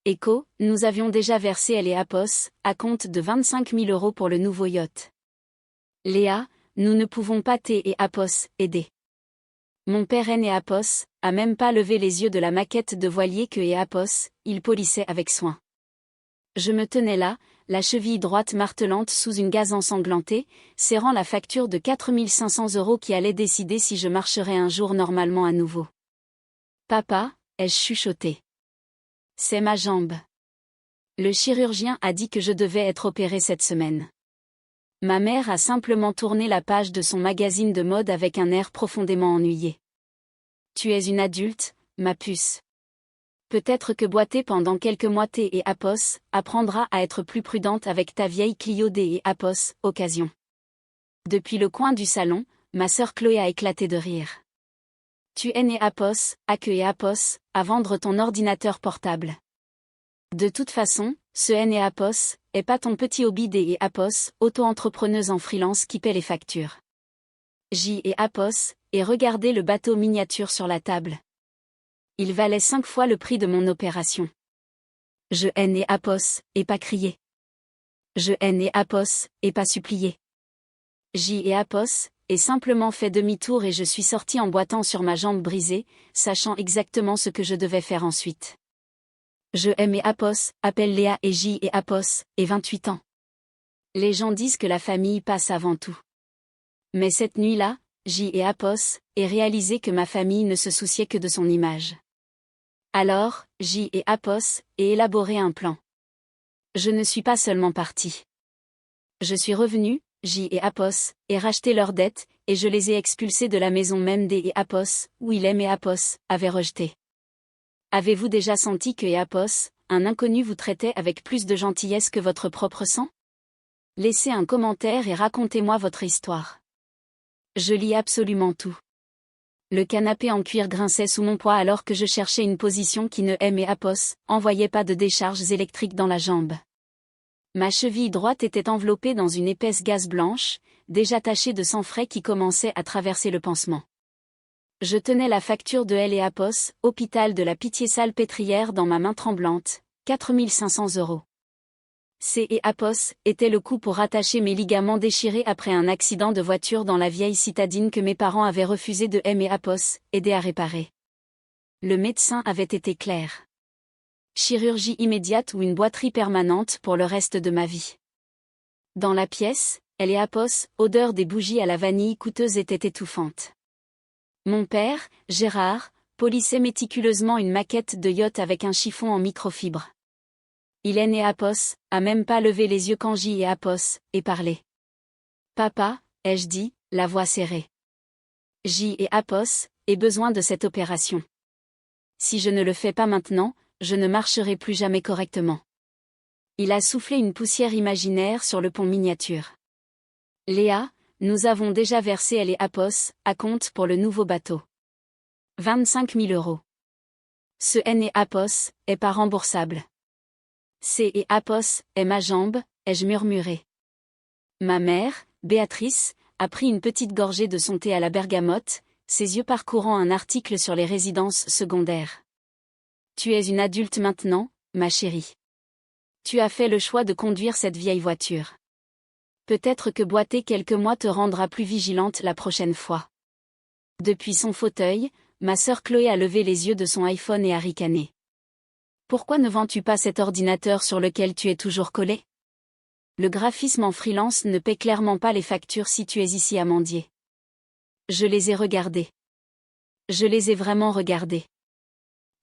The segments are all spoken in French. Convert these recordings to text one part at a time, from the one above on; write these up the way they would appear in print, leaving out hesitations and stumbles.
Écho, nous avions déjà versé elle et Apos, à compte de 25 000 € pour le nouveau yacht. Léa, nous ne pouvons pas et Apos, aider. Mon père et Apos, a même pas levé les yeux de la maquette de voilier que et Apos, il polissait avec soin. Je me tenais là, la cheville droite martelante sous une gaze ensanglantée, serrant la facture de 4 500 € qui allait décider si je marcherais un jour normalement à nouveau. Papa, ai-je chuchoté. C'est ma jambe. Le chirurgien a dit que je devais être opérée cette semaine. Ma mère a simplement tourné la page de son magazine de mode avec un air profondément ennuyé. Tu es une adulte, ma puce. Peut-être que boiter pendant quelques mois et Apos, apprendra à être plus prudente avec ta vieille Clio D et Apos, occasion. Depuis le coin du salon, ma sœur Chloé a éclaté de rire. Tu es né Apos, à que et Apos, à vendre ton ordinateur portable. De toute façon, ce N et Apos, est pas ton petit hobby D et Apos, auto-entrepreneuse en freelance qui paie les factures. J et Apos, et regardez le bateau miniature sur la table. Il valait 5 fois le prix de mon opération. Je N et Apos, et pas crié. Je N et Apos, et pas supplié. J et Apos, et simplement fait demi-tour et je suis sorti en boitant sur ma jambe brisée, sachant exactement ce que je devais faire ensuite. Je aime et Apos, appelle Léa et J et Apos, et 28 ans. Les gens disent que la famille passe avant tout. Mais cette nuit-là, J et Apos, ai réalisé que ma famille ne se souciait que de son image. Alors, J et Apos, ai élaboré un plan. Je ne suis pas seulement parti. Je suis revenu, J et Apos, ai racheté leurs dettes, et je les ai expulsés de la maison même des et Apos, où Ilem et Apos, avaient rejeté. Avez-vous déjà senti que Apos, un inconnu vous traitait avec plus de gentillesse que votre propre sang? Laissez un commentaire et racontez-moi votre histoire. Je lis absolument tout. Le canapé en cuir grinçait sous mon poids alors que je cherchais une position qui ne et Apos, envoyait pas de décharges électriques dans la jambe. Ma cheville droite était enveloppée dans une épaisse gaze blanche, déjà tachée de sang frais qui commençait à traverser le pansement. Je tenais la facture de L et Apos, hôpital de la Pitié-Salpêtrière dans ma main tremblante, 4 500 €. C et Apos était le coup pour rattacher mes ligaments déchirés après un accident de voiture dans la vieille citadine que mes parents avaient refusé de et Apos, aider à réparer. Le médecin avait été clair. Chirurgie immédiate ou une boiterie permanente pour le reste de ma vie. Dans la pièce, L et Apos, odeur des bougies à la vanille coûteuse était étouffante. Mon père, Gérard, polissait méticuleusement une maquette de yacht avec un chiffon en microfibre. Hélène et Apos, a même pas levé les yeux quand J et Apos, et parlé. Papa, ai-je dit, la voix serrée. J et Apos, ai besoin de cette opération. Si je ne le fais pas maintenant, je ne marcherai plus jamais correctement. Il a soufflé une poussière imaginaire sur le pont miniature. Léa, nous avons déjà versé elle et Apos, à compte pour le nouveau bateau. 25 000 €. Ce N et Apos, est pas remboursable. C et Apos, est ma jambe, ai-je murmuré. Ma mère, Béatrice, a pris une petite gorgée de son thé à la bergamote, ses yeux parcourant un article sur les résidences secondaires. Tu es une adulte maintenant, ma chérie. Tu as fait le choix de conduire cette vieille voiture. Peut-être que boiter quelques mois te rendra plus vigilante la prochaine fois. Depuis son fauteuil, ma sœur Chloé a levé les yeux de son iPhone et a ricané. Pourquoi ne vends-tu pas cet ordinateur sur lequel tu es toujours collé? Le graphisme en freelance ne paie clairement pas les factures si tu es ici à mendier. Je les ai regardées. Je les ai vraiment regardées.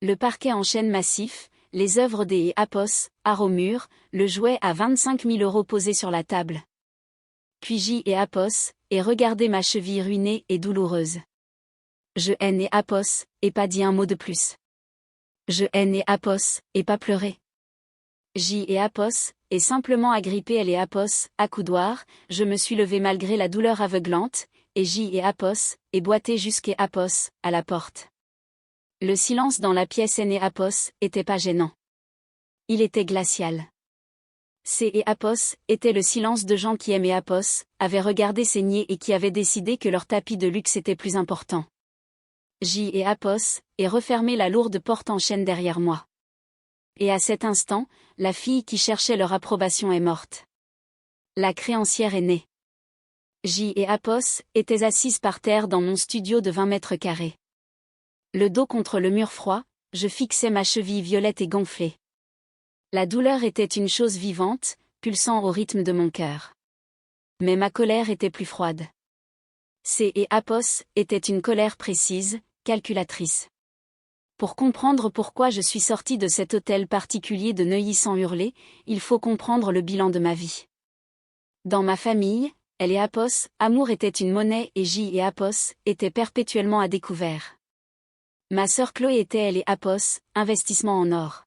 Le parquet en chêne massif, les œuvres des Apos, art au mur, le jouet à 25 000 € posé sur la table. Puis J et Apos, et regardez ma cheville ruinée et douloureuse. Je N et Apos, et pas dit un mot de plus. Je N et Apos, et pas pleuré. J et Apos, et simplement agrippé elle et Apos, accoudoir, je me suis levé malgré la douleur aveuglante, et J et Apos, et boité jusqu'à Apos, à la porte. Le silence dans la pièce N et Apos, était pas gênant. Il était glacial. C et Apos, était le silence de gens qui aimaient Apos, avaient regardé saigner et qui avaient décidé que leur tapis de luxe était plus important. J et Apos, et refermé la lourde porte en chêne derrière moi. Et à cet instant, la fille qui cherchait leur approbation est morte. La créancière est née. J et Apos étaient assises par terre dans mon studio de 20 mètres carrés. Le dos contre le mur froid, je fixais ma cheville violette et gonflée. La douleur était une chose vivante, pulsant au rythme de mon cœur. Mais ma colère était plus froide. C et Apos étaient une colère précise, calculatrice. Pour comprendre pourquoi je suis sortie de cet hôtel particulier de Neuilly sans hurler, il faut comprendre le bilan de ma vie. Dans ma famille, elle et Apos, amour était une monnaie et J et Apos étaient perpétuellement à découvert. Ma sœur Chloé était elle et Apos, investissement en or.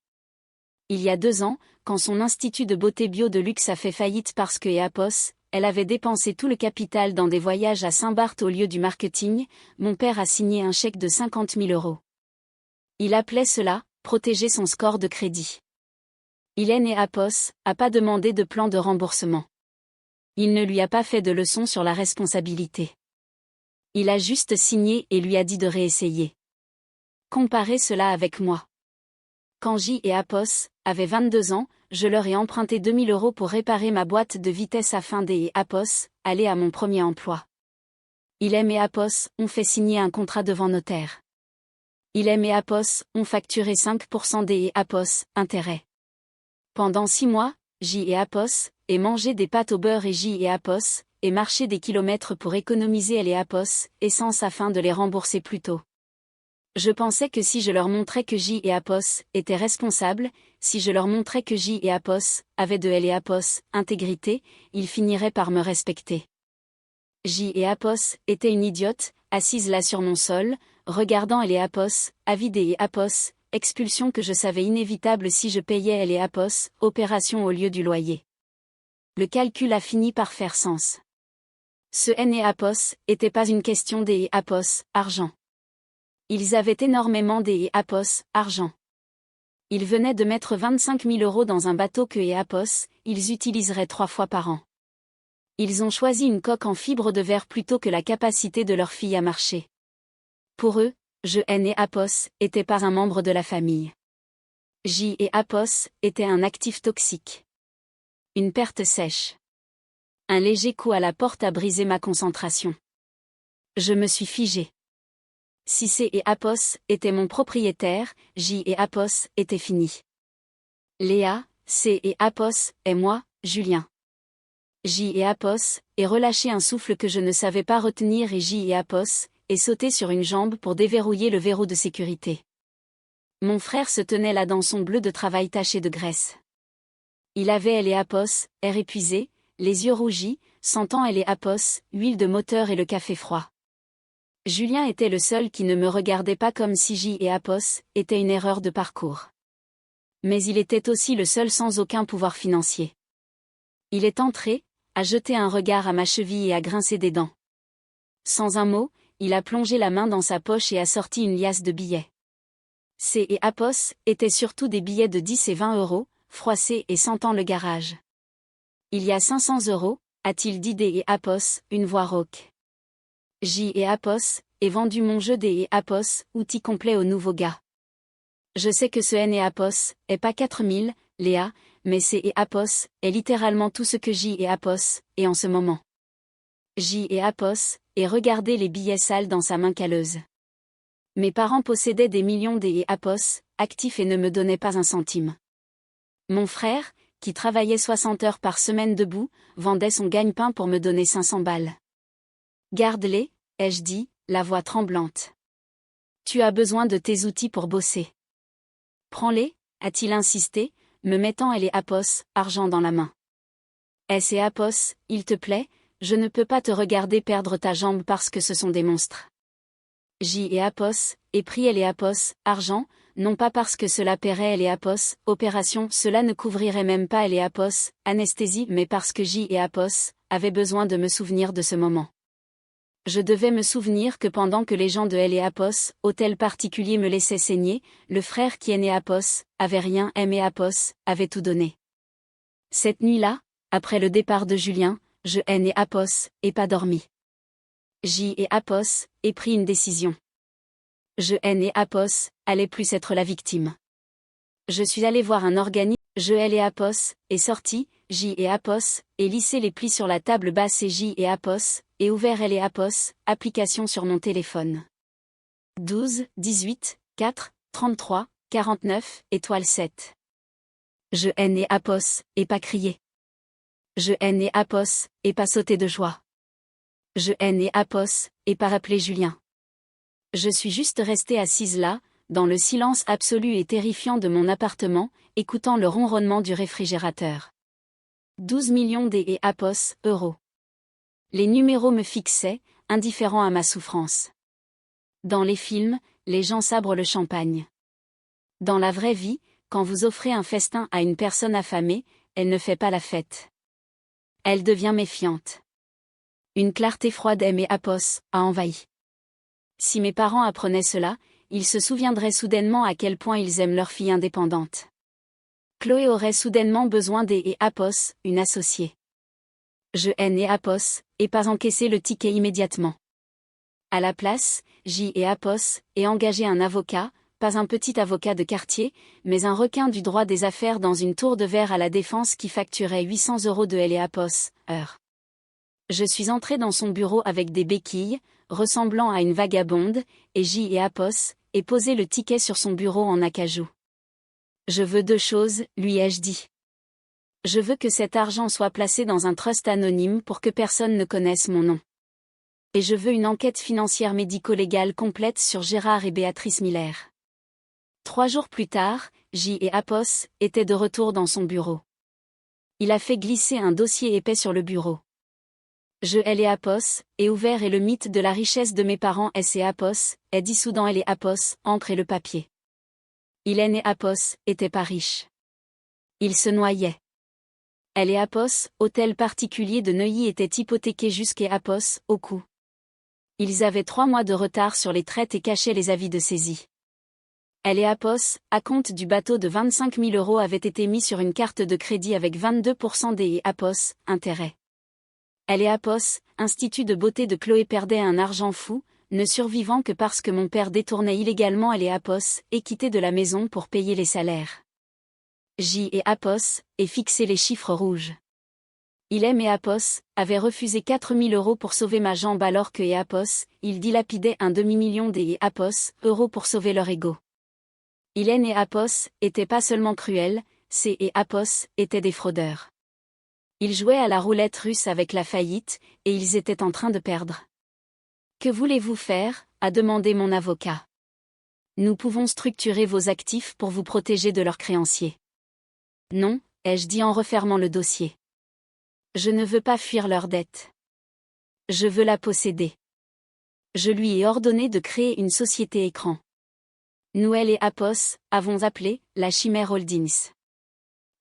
Il y a 2 ans, quand son institut de beauté bio de luxe a fait faillite parce que Apos, elle avait dépensé tout le capital dans des voyages à Saint-Barth au lieu du marketing, mon père a signé un chèque de 50 000 €. Il appelait cela « protéger son score de crédit ». Hélène et Apos a pas demandé de plan de remboursement. Il ne lui a pas fait de leçon sur la responsabilité. Il a juste signé et lui a dit de réessayer. Comparez cela avec moi. Quand J et Apos avaient 22 ans, je leur ai emprunté 2 000 € pour réparer ma boîte de vitesse afin d'aider Apos aller à mon premier emploi. Hélène et Apos ont fait signer un contrat devant notaire. Hélène et Apos ont facturé 5% des Apos, intérêts. Pendant 6 mois, J et Apos et mangé des pâtes au beurre et J et Apos et marché des kilomètres pour économiser elle et Apos, essence afin de les rembourser plus tôt. Je pensais que si je leur montrais que J et Apos étaient responsables, si je leur montrais que J et Apos avaient de elle et Apos, intégrité, ils finiraient par me respecter. J et Apos étaient une idiote, assise là sur mon sol, regardant elle et Apos, avide et Apos, expulsion que je savais inévitable si je payais elle et Apos, opération au lieu du loyer. Le calcul a fini par faire sens. Ce N et Apos était pas une question des Apos, argent. Ils avaient énormément des Apos, argent. Ils venaient de mettre 25 000 € dans un bateau que Apos, ils utiliseraient 3 fois par an. Ils ont choisi une coque en fibre de verre plutôt que la capacité de leur fille à marcher. Pour eux, je N et Apos étaient pas un membre de la famille. J et Apos étaient un actif toxique. Une perte sèche. Un léger coup à la porte a brisé ma concentration. Je me suis figée. Si C et Apos étaient mon propriétaire, J et Apos étaient finis. Léa, C et Apos, et moi, Julien. J et Apos, et relâché un souffle que je ne savais pas retenir et J et Apos, et sauté sur une jambe pour déverrouiller le verrou de sécurité. Mon frère se tenait là dans son bleu de travail taché de graisse. Il avait elle et Apos, air épuisé, les yeux rougis, sentant elle et Apos, huile de moteur et le café froid. Julien était le seul qui ne me regardait pas comme si J et Apos étaient une erreur de parcours. Mais il était aussi le seul sans aucun pouvoir financier. Il est entré, a jeté un regard à ma cheville et a grincé des dents. Sans un mot, il a plongé la main dans sa poche et a sorti une liasse de billets. C et Apos étaient surtout des billets de 10 et 20 €, froissés et sentant le garage. Il y a 500 €, a-t-il dit des et Apos, une voix rauque. J et Apos, ai vendu mon jeu des et Apos, outil complet au nouveau gars. Je sais que ce N et Apos est pas 4000, Léa, mais C et Apos est littéralement tout ce que J et Apos est en ce moment. J et Apos, et regardez les billets sales dans sa main calleuse. Mes parents possédaient des millions des et Apos, actifs et ne me donnaient pas un centime. Mon frère, qui travaillait 60 heures par semaine debout, vendait son gagne-pain pour me donner 500 balles. Garde-les, ai-je dit, la voix tremblante. Tu as besoin de tes outils pour bosser. Prends-les, a-t-il insisté, me mettant elle et Apos, argent dans la main. S et Apos, il te plaît, je ne peux pas te regarder perdre ta jambe parce que ce sont des monstres. J et Apos, et pris elle et Apos, argent, non pas parce que cela paierait elle et Apos, opération, cela ne couvrirait même pas elle et Apos, anesthésie, mais parce que J et Apos avaient besoin de me souvenir de ce moment. Je devais me souvenir que pendant que les gens de elle et Apos, hôtel particulier me laissaient saigner, le frère qui est né Apos, avait rien aimé Apos, avait tout donné. Cette nuit-là, après le départ de Julien, je N et Apos, et pas dormi. J et Apos, et pris une décision. Je N et Apos, allait plus être la victime. Je suis allé voir un organisme, je L et Apos, est sorti, J et Apos, et lissé les plis sur la table basse et J et Apos, et ouvert L et Apos, application sur mon téléphone. 12, 18, 4, 33, 49, étoile 7. Je N et Apos, et pas crié. Je N et Apos, et pas sauté de joie. Je N et Apos, et pas rappelé Julien. Je suis juste restée assise là, dans le silence absolu et terrifiant de mon appartement, écoutant le ronronnement du réfrigérateur. 12 millions et Apos, euros. Les numéros me fixaient, indifférents à ma souffrance. Dans les films, les gens sabrent le champagne. Dans la vraie vie, quand vous offrez un festin à une personne affamée, elle ne fait pas la fête. Elle devient méfiante. Une clarté froide et Apos a envahi. Si mes parents apprenaient cela, ils se souviendraient soudainement à quel point ils aiment leur fille indépendante. Chloé aurait soudainement besoin et Apos, une associée. Je N et Apos, et pas encaissé le ticket immédiatement. À la place, J et Apos, et engagé un avocat, pas un petit avocat de quartier, mais un requin du droit des affaires dans une tour de verre à la Défense qui facturait 800 € de L et Apos, heure. Je suis entré dans son bureau avec des béquilles, ressemblant à une vagabonde, et J et Apos, et posé le ticket sur son bureau en acajou. Je veux 2 choses, lui ai-je dit. Je veux que cet argent soit placé dans un trust anonyme pour que personne ne connaisse mon nom. Et je veux une enquête financière médico-légale complète sur Gérard et Béatrice Miller. 3 jours plus tard, J et Apos étaient de retour dans son bureau. Il a fait glisser un dossier épais sur le bureau. Je L et Apos, est ouvert et le mythe de la richesse de mes parents S et Apos, est dissous dans L et Apos, encre et le papier. Il N et Apos, étaient pas riches. Ils se noyaient. L et Apos, hôtel particulier de Neuilly était hypothéqué jusqu'à Apos, au cou. Ils avaient 3 mois de retard sur les traites et cachaient les avis de saisie. L et Apos, à compte du bateau de 25 000 € avait été mis sur une carte de crédit avec 22% des Apos, intérêt. L et Apos, institut de beauté de Chloé perdait un argent fou, ne survivant que parce que mon père détournait illégalement L et Apos, et quittait de la maison pour payer les salaires. J et Apos, et fixer les chiffres rouges. Il aime et Apos, avait refusé 4 000 € pour sauver ma jambe alors que et Apos, il dilapidait un demi-million des Apos, euros pour sauver leur ego. Hélène et Apos, étaient pas seulement cruels, C et Apos, étaient des fraudeurs. Ils jouaient à la roulette russe avec la faillite, et ils étaient en train de perdre. Que voulez-vous faire, a demandé mon avocat. Nous pouvons structurer vos actifs pour vous protéger de leurs créanciers. Non, ai-je dit en refermant le dossier. Je ne veux pas fuir leur dette. Je veux la posséder. Je lui ai ordonné de créer une société écran. Nous et Apos, avons appelé, la Chimère Holdings.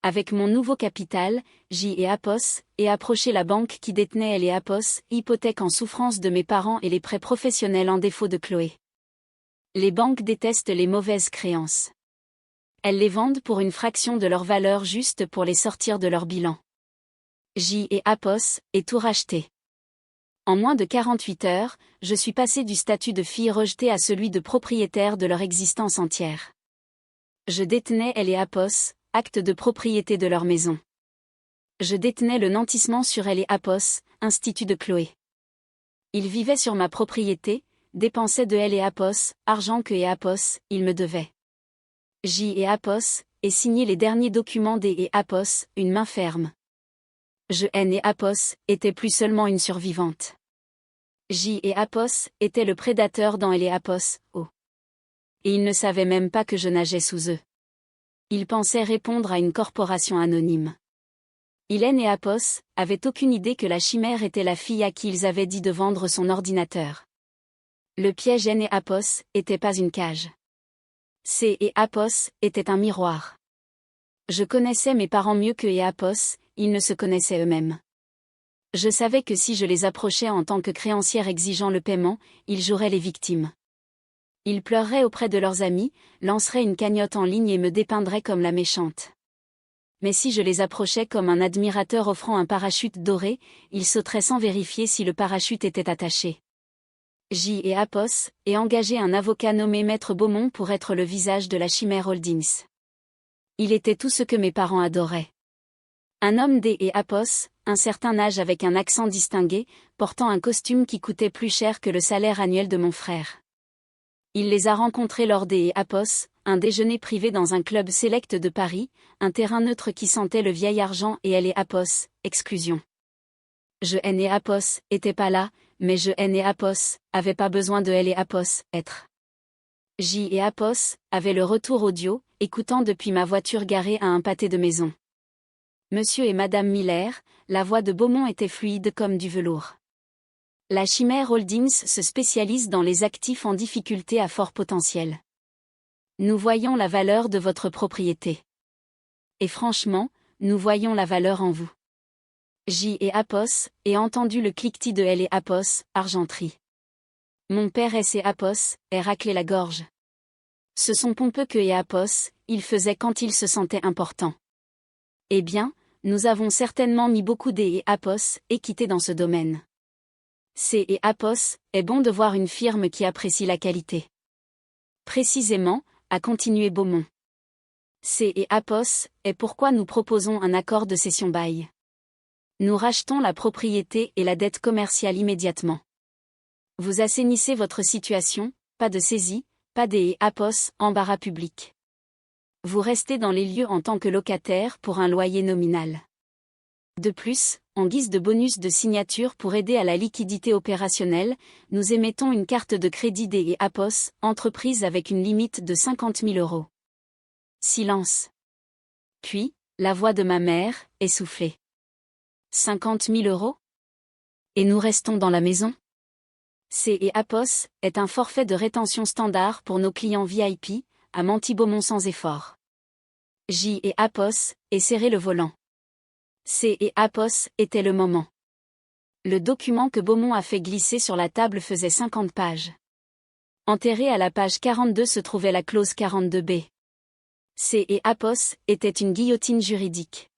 Avec mon nouveau capital, J et Apos, et approché la banque qui détenait et Apos, hypothèque en souffrance de mes parents et les prêts professionnels en défaut de Chloé. Les banques détestent les mauvaises créances. Elles les vendent pour une fraction de leur valeur juste pour les sortir de leur bilan. J et Apos, est tout racheté. En moins de 48 heures, je suis passé du statut de fille rejetée à celui de propriétaire de leur existence entière. Je détenais et Apos, acte de propriété de leur maison. Je détenais le nantissement sur et Apos, institut de Chloé. Ils vivaient sur ma propriété, dépensaient de et Apos, argent que et Apos, ils me devaient. J et Apos, et signé les derniers documents des et Apos, une main ferme. Je N et Apos, était plus seulement une survivante. J et Apos, était le prédateur dans et Apos, oh. Et ils ne savaient même pas que je nageais sous eux. Ils pensaient répondre à une corporation anonyme. Hélène et Apos, avaient aucune idée que la chimère était la fille à qui ils avaient dit de vendre son ordinateur. Le piège N et Apos, était pas une cage. C et Apos, était un miroir. Je connaissais mes parents mieux que et Apos, ils ne se connaissaient eux-mêmes. Je savais que si je les approchais en tant que créancière exigeant le paiement, ils joueraient les victimes. Ils pleureraient auprès de leurs amis, lanceraient une cagnotte en ligne et me dépeindraient comme la méchante. Mais si je les approchais comme un admirateur offrant un parachute doré, ils sauteraient sans vérifier si le parachute était attaché. J et Apos, et engagé un avocat nommé Maître Beaumont pour être le visage de la Chimère Holdings. Il était tout ce que mes parents adoraient. Un homme D et Apos, un certain âge avec un accent distingué, portant un costume qui coûtait plus cher que le salaire annuel de mon frère. Il les a rencontrés lors des Apos, un déjeuner privé dans un club select de Paris, un terrain neutre qui sentait le vieil argent et elle et Apos, exclusion. Je N et Apos, était pas là, mais je N et Apos, avait pas besoin de elle et Apos, être. J et Apos, avaient le retour audio, écoutant depuis ma voiture garée à un pâté de maison. Monsieur et Madame Miller, la voix de Beaumont était fluide comme du velours. La Chimère Holdings se spécialise dans les actifs en difficulté à fort potentiel. Nous voyons la valeur de votre propriété. Et franchement, nous voyons la valeur en vous. J et Apos, et entendu le cliquetis de L et Apos, argenterie. Mon père S et Apos, est raclé la gorge. Ce sont pompeux que et Apos, il faisait quand il se sentait important. Eh bien, nous avons certainement mis beaucoup d et Apos, équité dans ce domaine. C et Apos, est bon de voir une firme qui apprécie la qualité. Précisément, a continué Beaumont. C et Apos, est pourquoi nous proposons un accord de cession-bail. Nous rachetons la propriété et la dette commerciale immédiatement. Vous assainissez votre situation, pas de saisie, pas d et Apos, embarras public. Vous restez dans les lieux en tant que locataire pour un loyer nominal. De plus, en guise de bonus de signature pour aider à la liquidité opérationnelle, nous émettons une carte de crédit D et Apos, entreprise avec une limite de 50 000 €. Silence. Puis, la voix de ma mère, essoufflée. 50 000 €? Et nous restons dans la maison? C et Apos, est un forfait de rétention standard pour nos clients VIP, a menti Beaumont sans effort. J et Apos, et serré le volant. C et Apos, était le moment. Le document que Beaumont a fait glisser sur la table faisait 50 pages. Enterré à la page 42 se trouvait la clause 42B. C et Apos, était une guillotine juridique.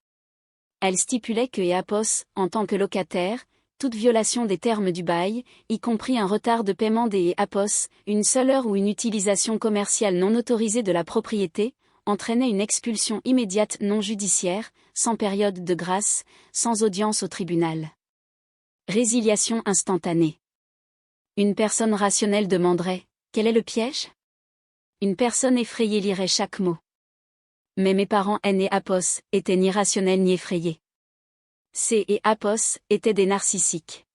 Elle stipulait que et Apos, en tant que locataire, toute violation des termes du bail, y compris un retard de paiement des et Apos, une seule heure ou une utilisation commerciale non autorisée de la propriété, entraînait une expulsion immédiate non judiciaire, sans période de grâce, sans audience au tribunal. Résiliation instantanée. Une personne rationnelle demanderait « Quel est le piège ?» Une personne effrayée lirait chaque mot. Mais mes parents N et Apos étaient ni rationnels ni effrayés. C et Apos étaient des narcissiques.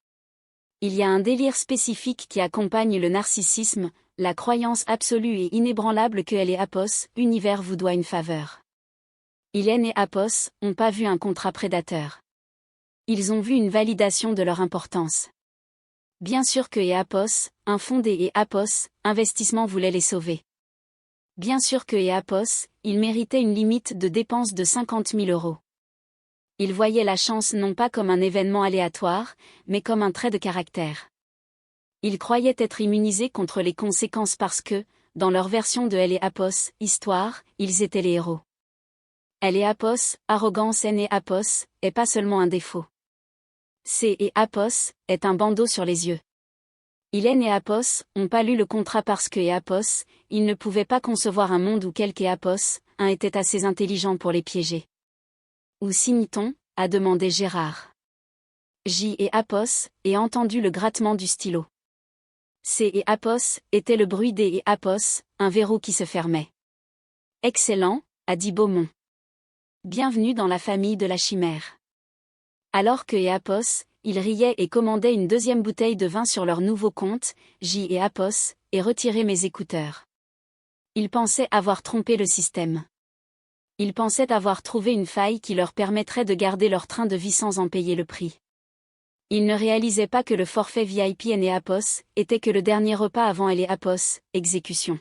Il y a un délire spécifique qui accompagne le narcissisme, la croyance absolue et inébranlable que L et Apos, univers vous doit une faveur. N et Apos ont pas vu un contrat prédateur. Ils ont vu une validation de leur importance. Bien sûr que et Apos, un fonds D et Apos, investissement voulait les sauver. Bien sûr que et Apos, ils méritaient une limite de dépenses de 50 000 €. Ils voyaient la chance non pas comme un événement aléatoire, mais comme un trait de caractère. Ils croyaient être immunisés contre les conséquences parce que, dans leur version de L et Apos, histoire, ils étaient les héros. L et Apos, arrogance N et Apos, est pas seulement un défaut. C et Apos, est un bandeau sur les yeux. N et Apos ont pas lu le contrat parce que et Apos, ils ne pouvaient pas concevoir un monde où quelque et Apos, un était assez intelligent pour les piéger. Où signe-t-on ? A demandé Gérard. J et Apos, et entendu le grattement du stylo. C et Apos, était le bruit des et Apos, un verrou qui se fermait. Excellent, a dit Beaumont. Bienvenue dans la famille de la chimère. Alors que et Apos, ils riaient et commandaient une deuxième bouteille de vin sur leur nouveau compte, J et Apos, et retiraient mes écouteurs. Ils pensaient avoir trompé le système. Ils pensaient avoir trouvé une faille qui leur permettrait de garder leur train de vie sans en payer le prix. Ils ne réalisaient pas que le forfait VIP N et Apos était que le dernier repas avant L et Apos, exécution.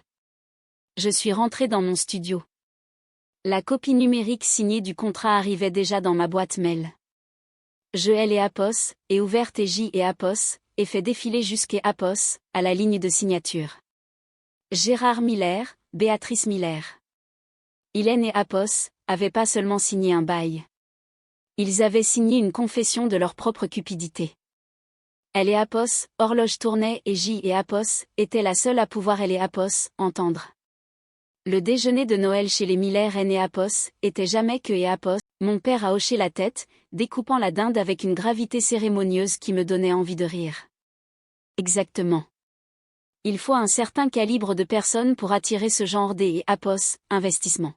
Je suis rentré dans mon studio. La copie numérique signée du contrat arrivait déjà dans ma boîte mail. Je L et Apos, et ouverte et J et Apos, et fait défiler jusqu'à Apos, à la ligne de signature. Gérard Miller, Béatrice Miller. N et Apos avaient pas seulement signé un bail. Ils avaient signé une confession de leur propre cupidité. L et Apos, horloge tournait et J et Apos, étaient la seule à pouvoir L et Apos entendre. Le déjeuner de Noël chez les Miller et Apos était jamais que et Apos. Mon père a hoché la tête, découpant la dinde avec une gravité cérémonieuse qui me donnait envie de rire. Exactement. Il faut un certain calibre de personnes pour attirer ce genre des Apos investissements.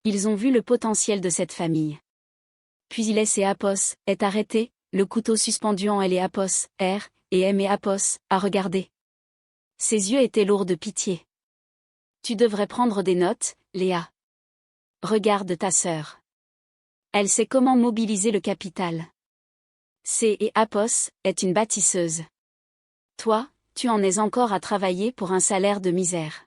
Ils ont vu le potentiel de cette famille. Puis il et Apos est arrêté, le couteau suspendu en L et Apos, R, et M et Apos, à regarder. Ses yeux étaient lourds de pitié. Tu devrais prendre des notes, Léa. Regarde ta sœur. Elle sait comment mobiliser le capital. C et Apos est une bâtisseuse. Toi, tu en es encore à travailler pour un salaire de misère.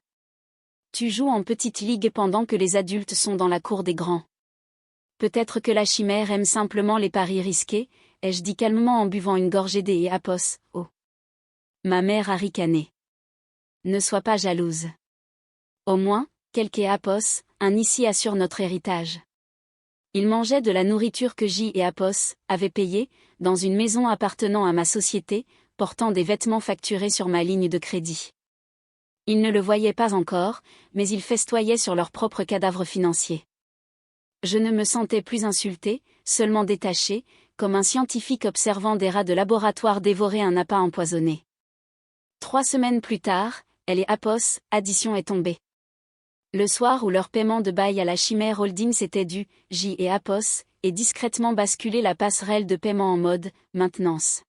Tu joues en petite ligue pendant que les adultes sont dans la cour des grands. Peut-être que la chimère aime simplement les paris risqués, ai-je dit calmement en buvant une gorgée des Apos. Oh. Ma mère a ricané. Ne sois pas jalouse. Au moins, quelques Apos, un ici assure notre héritage. Il mangeait de la nourriture que J et Apos avaient payée, dans une maison appartenant à ma société, portant des vêtements facturés sur ma ligne de crédit. Ils ne le voyaient pas encore, mais ils festoyaient sur leur propre cadavre financier. Je ne me sentais plus insulté, seulement détaché, comme un scientifique observant des rats de laboratoire dévorer un appât empoisonné. 3 semaines plus tard, elle et Apos, addition est tombée. Le soir où leur paiement de bail à la Chimère Holdings était dû, J et Apos, et discrètement basculé la passerelle de paiement en mode « maintenance ».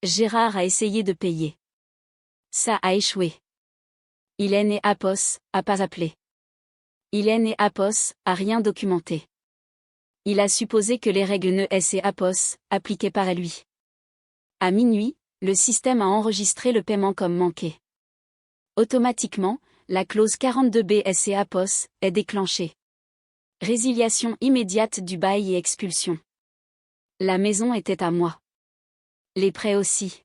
Gérard a essayé de payer. Ça a échoué. Hélène et Apos a pas appelé. Hélène et Apos a rien documenté. Il a supposé que les règles ne S et Apos appliquées par lui. À minuit, le système a enregistré le paiement comme manqué. Automatiquement, la clause 42B S et Apos est déclenchée. Résiliation immédiate du bail et expulsion. La maison était à moi. Les prêts aussi.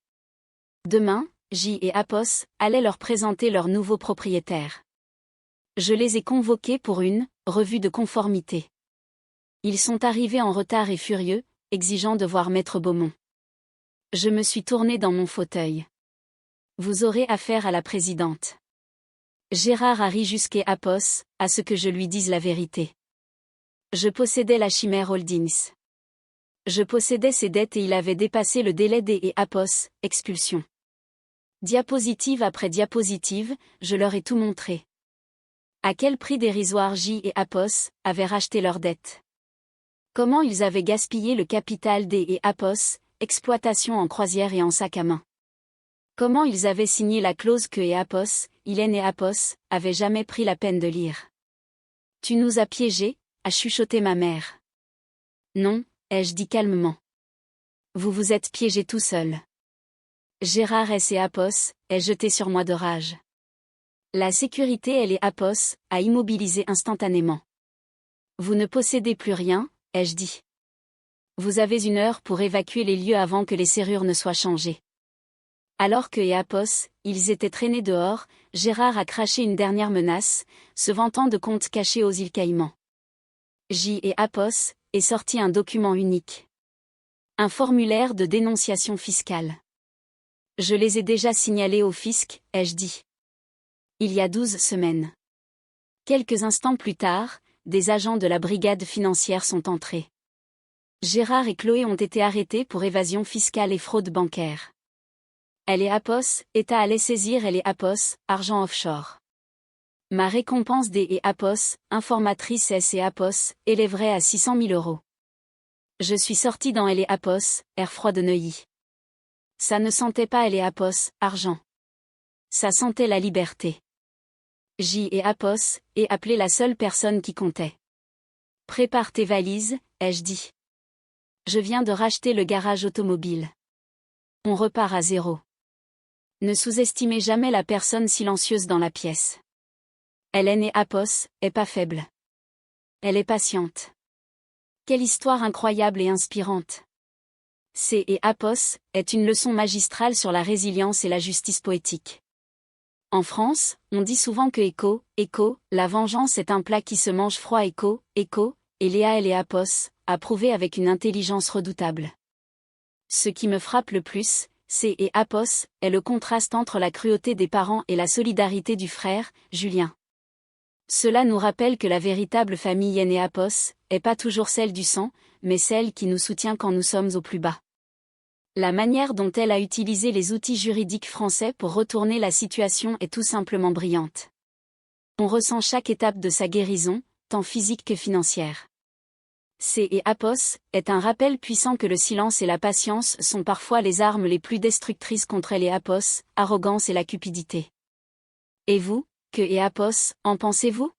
Demain, J et Apos allaient leur présenter leur nouveau propriétaire. Je les ai convoqués pour une revue de conformité. Ils sont arrivés en retard et furieux, exigeant de voir Maître Beaumont. Je me suis tourné dans mon fauteuil. Vous aurez affaire à la présidente. Gérard a ri jusqu'à Apos, à ce que je lui dise la vérité. Je possédais la Chimère Holdings. Je possédais ses dettes et il avait dépassé le délai des et Apos, expulsion. Diapositive après diapositive, je leur ai tout montré. À quel prix dérisoire J et Apos avaient racheté leurs dettes. Comment ils avaient gaspillé le capital des et Apos, exploitation en croisière et en sac à main. Comment ils avaient signé la clause que et Apos, Hélène et Apos, avaient jamais pris la peine de lire. Tu nous as piégés, a chuchoté ma mère. Non, ai-je dit calmement. Vous vous êtes piégés tout seul. Gérard S et Apos est jeté sur moi de rage. La sécurité elle et Apos a immobilisé instantanément. Vous ne possédez plus rien, ai-je dit. Vous avez 1 heure pour évacuer les lieux avant que les serrures ne soient changées. Alors que et Apos, ils étaient traînés dehors, Gérard a craché une dernière menace, se vantant de comptes cachés aux îles Caïmans. J et Apos est sorti un document unique. Un formulaire de dénonciation fiscale. Je les ai déjà signalés au fisc, ai-je dit. Il y a 12 semaines. Quelques instants plus tard, des agents de la brigade financière sont entrés. Gérard et Chloé ont été arrêtés pour évasion fiscale et fraude bancaire. Elle et Apos, État allait saisir elle et Apos, argent offshore. Ma récompense des et Apos, informatrice S et Apos, élèverait à 600 000 €. Je suis sorti dans elle et Apos, air froid de Neuilly. Ça ne sentait pas elle et Apos, argent. Ça sentait la liberté. J et Apos, et appelé la seule personne qui comptait. Prépare tes valises, ai-je dit. Je viens de racheter le garage automobile. On repart à zéro. Ne sous-estimez jamais la personne silencieuse dans la pièce. Hélène et Apos est pas faible. Elle est patiente. Quelle histoire incroyable et inspirante. C et Apos est une leçon magistrale sur la résilience et la justice poétique. En France, on dit souvent que la vengeance est un plat qui se mange froid et Léa et Apos a prouvé avec une intelligence redoutable. Ce qui me frappe le plus, C et Apos, est le contraste entre la cruauté des parents et la solidarité du frère, Julien. Cela nous rappelle que la véritable famille Apos est pas toujours celle du sang, mais celle qui nous soutient quand nous sommes au plus bas. La manière dont elle a utilisé les outils juridiques français pour retourner la situation est tout simplement brillante. On ressent chaque étape de sa guérison, tant physique que financière. Apos est un rappel puissant que le silence et la patience sont parfois les armes les plus destructrices contre les Apos, arrogance et la cupidité. Et vous, que Apos, en pensez-vous?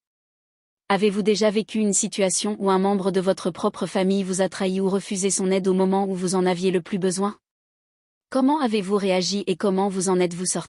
Avez-vous déjà vécu une situation où un membre de votre propre famille vous a trahi ou refusé son aide au moment où vous en aviez le plus besoin? Comment avez-vous réagi et comment vous en êtes-vous sorti?